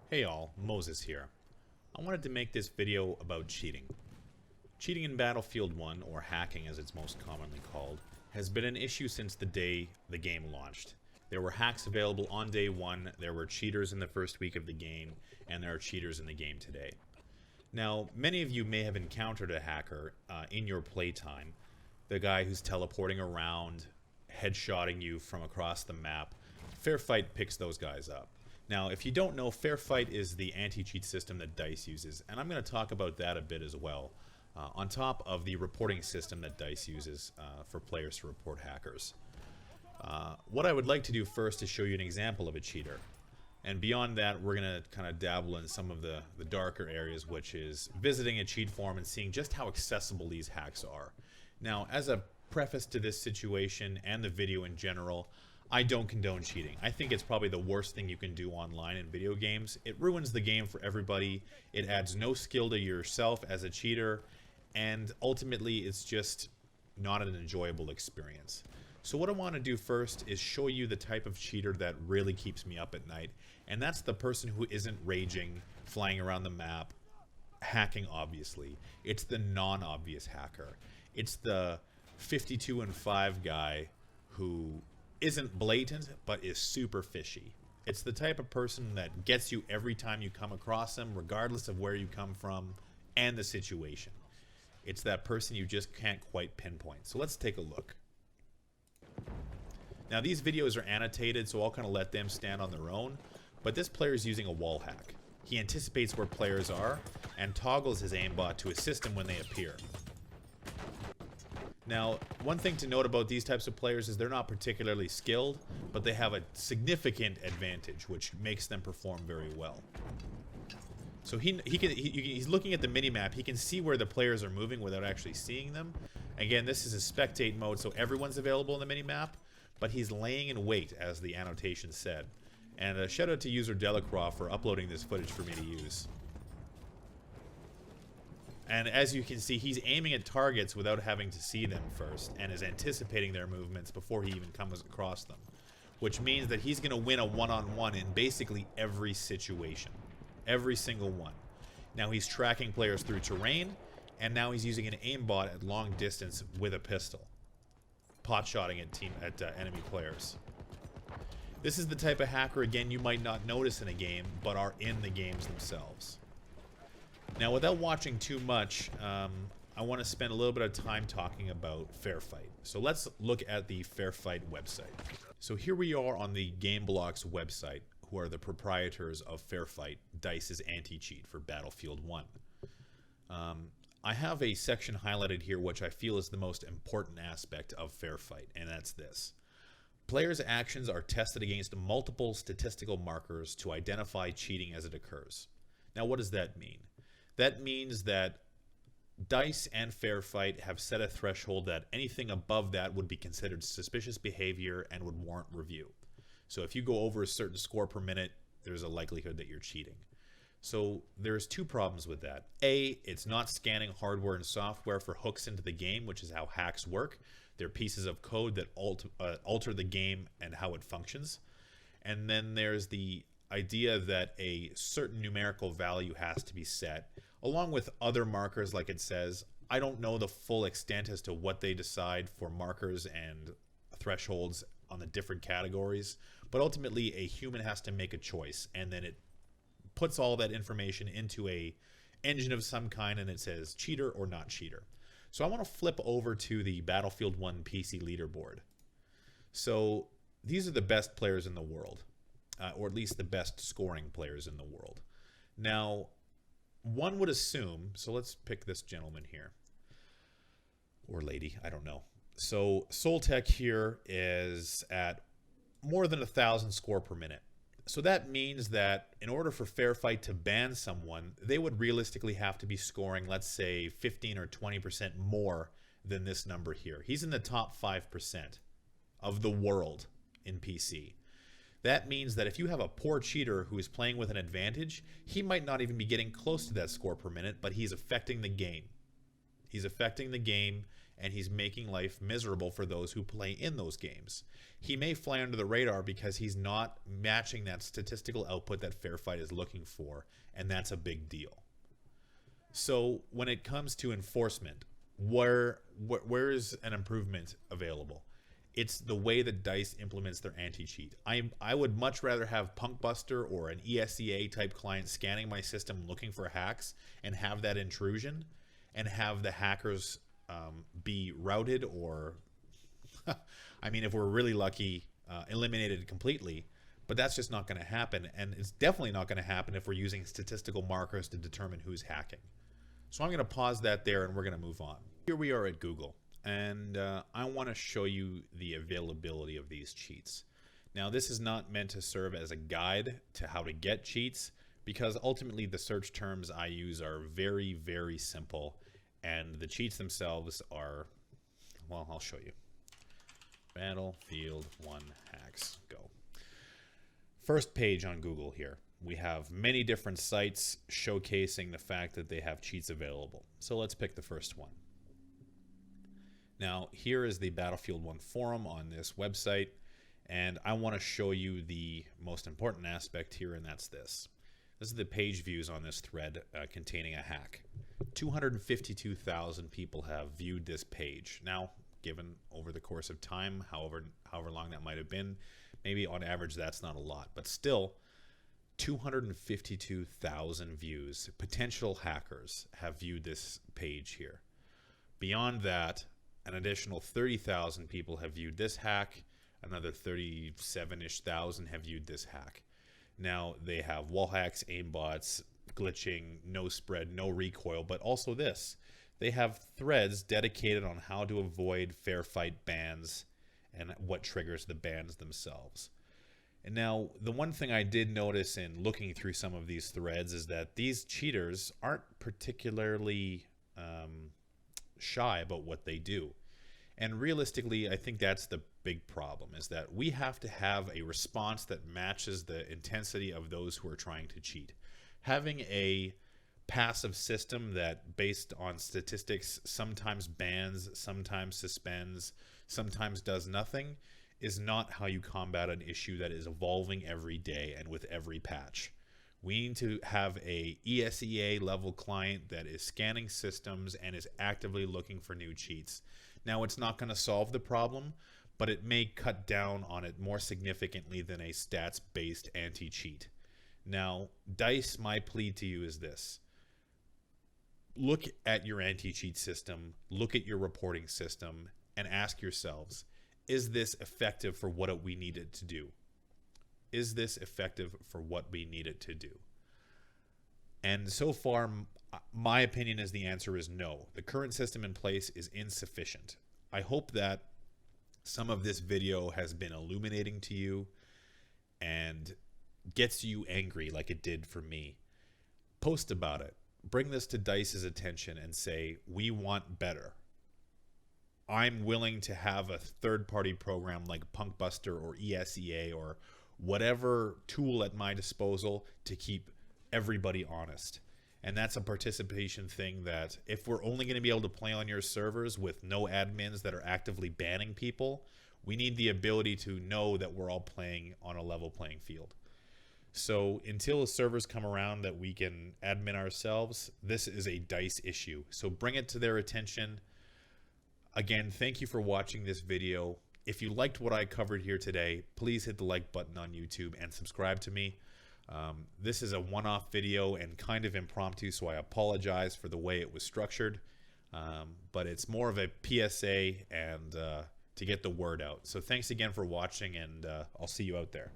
Hey all, Moses here. I wanted to make this video about cheating. Cheating in Battlefield 1, or hacking as it's most commonly called, has been an issue since the day the game launched. There were hacks available on day one, there were cheaters in the first week of the game, and there are cheaters in the game today. Now, many of you may have encountered a hacker in your playtime, the guy who's teleporting around, headshotting you from across the map. Fair Fight picks those guys up. Now, if you don't know, Fair Fight is the anti-cheat system that DICE uses, and I'm going to talk about that a bit as well, on top of the reporting system that DICE uses for players to report hackers. What I would like to do first is show you an example of a cheater. And beyond that, we're going to kind of dabble in some of the darker areas, which is visiting a cheat forum and seeing just how accessible these hacks are. Now, as a preface to this situation and the video in general, I don't condone cheating. I think it's probably the worst thing you can do online in video games. It ruins the game for everybody. It adds no skill to yourself as a cheater, and ultimately it's just not an enjoyable experience. So what I want to do first is show you the type of cheater that really keeps me up at night, and that's the person who isn't raging, flying around the map, hacking obviously. It's the non-obvious hacker. It's the 52 and 5 guy who isn't blatant but is super fishy. It's the type of person that gets you every time you come across them, regardless of where you come from and the situation. It's that person you just can't quite pinpoint. So let's take a look. Now these videos are annotated, so I'll kind of let them stand on their own, but this player is using a wall hack. He anticipates where players are and toggles his aimbot to assist him when they appear. Now, one thing to note about these types of players is they're not particularly skilled, but they have a significant advantage, which makes them perform very well. So he's looking at the minimap. He can see where the players are moving without actually seeing them. Again, this is a spectate mode, so everyone's available in the minimap, but he's laying in wait, as the annotation said. And a shout out to user Delacroix for uploading this footage for me to use. And as you can see, he's aiming at targets without having to see them first, and is anticipating their movements before he even comes across them. Which means that he's going to win a one-on-one in basically every situation. Every single one. Now he's tracking players through terrain, and now he's using an aimbot at long distance with a pistol. Pot-shotting at enemy players. This is the type of hacker, again, you might not notice in a game, but are in the games themselves. Now, without watching too much, I want to spend a little bit of time talking about Fair Fight. So let's look at the Fair Fight website. So here we are on the GameBlock's website, who are the proprietors of Fair Fight, DICE's anti-cheat for Battlefield 1. I have a section highlighted here which I feel is the most important aspect of Fair Fight, and that's this. Players' actions are tested against multiple statistical markers to identify cheating as it occurs. Now, what does that mean? That means that DICE and Fair Fight have set a threshold that anything above that would be considered suspicious behavior and would warrant review. So if you go over a certain score per minute, there's a likelihood that you're cheating. So there's two problems with that. A, it's not scanning hardware and software for hooks into the game, which is how hacks work. They're pieces of code that alter the game and how it functions. And then there's the idea that a certain numerical value has to be set, along with other markers, like it says. I don't know the full extent as to what they decide for markers and thresholds on the different categories, but ultimately a human has to make a choice, and then it puts all that information into a engine of some kind, and it says cheater or not cheater. So I want to flip over to the Battlefield 1 PC leaderboard. So these are the best players in the world. Or at least the best scoring players in the world. Now, one would assume, so let's pick this gentleman here. Or lady, I don't know. So Soltech here is at more than 1,000 score per minute. So that means that in order for Fair Fight to ban someone, they would realistically have to be scoring, let's say, 15 or 20% more than this number here. He's in the top 5% of the world in PC. That means that if you have a poor cheater who is playing with an advantage, he might not even be getting close to that score per minute, but he's affecting the game. He's affecting the game, and he's making life miserable for those who play in those games. He may fly under the radar because he's not matching that statistical output that Fair Fight is looking for, and that's a big deal. So when it comes to enforcement, where is an improvement available? It's the way that DICE implements their anti-cheat. I would much rather have Punkbuster or an ESEA type client scanning my system looking for hacks and have that intrusion and have the hackers be routed or, I mean, if we're really lucky, eliminated completely. But that's just not going to happen. And it's definitely not going to happen if we're using statistical markers to determine who's hacking. So I'm going to pause that there and we're going to move on. Here we are at Google. And I want to show you the availability of these cheats. Now, this is not meant to serve as a guide to how to get cheats, because ultimately the search terms I use are very, very simple, and the cheats themselves are, well, I'll show you. Battlefield 1 hacks, go. First page on Google here. We have many different sites showcasing the fact that they have cheats available. So let's pick the first one. Now, here is the Battlefield 1 forum on this website, and I want to show you the most important aspect here, and that's this. This is the page views on this thread containing a hack. 252,000 people have viewed this page. Now, given over the course of time, however long that might have been, maybe on average that's not a lot, but still, 252,000 views. Potential hackers have viewed this page here. Beyond that, an additional 30,000 people have viewed this hack. Another 37-ish thousand have viewed this hack. Now, they have wall hacks, aimbots, glitching, no spread, no recoil, but also this. They have threads dedicated on how to avoid Fair Fight bans and what triggers the bans themselves. And now, the one thing I did notice in looking through some of these threads is that these cheaters aren't particularly shy about what they do. And realistically, I think that's the big problem, is that we have to have a response that matches the intensity of those who are trying to cheat. Having a passive system that, based on statistics, sometimes bans, sometimes suspends, sometimes does nothing, is not how you combat an issue that is evolving every day and with every patch. We need to have a ESEA level client that is scanning systems and is actively looking for new cheats. Now, it's not going to solve the problem, but it may cut down on it more significantly than a stats-based anti-cheat. Now, DICE, my plea to you is this. Look at your anti-cheat system, look at your reporting system, and ask yourselves, is this effective for what we need it to do? Is this effective for what we need it to do? And so far, my opinion is the answer is no. The current system in place is insufficient. I hope that some of this video has been illuminating to you and gets you angry like it did for me. Post about it. Bring this to DICE's attention and say, we want better. I'm willing to have a third-party program like Punkbuster or ESEA or whatever tool at my disposal to keep everybody honest. And that's a participation thing that if we're only going to be able to play on your servers with no admins that are actively banning people, we need the ability to know that we're all playing on a level playing field. So until the servers come around that we can admin ourselves, this is a DICE issue. So bring it to their attention. Again, thank you for watching this video. If you liked what I covered here today, please hit the like button on YouTube and subscribe to me. This is a one-off video and kind of impromptu, so I apologize for the way it was structured. But it's more of a PSA and to get the word out. So thanks again for watching, and I'll see you out there.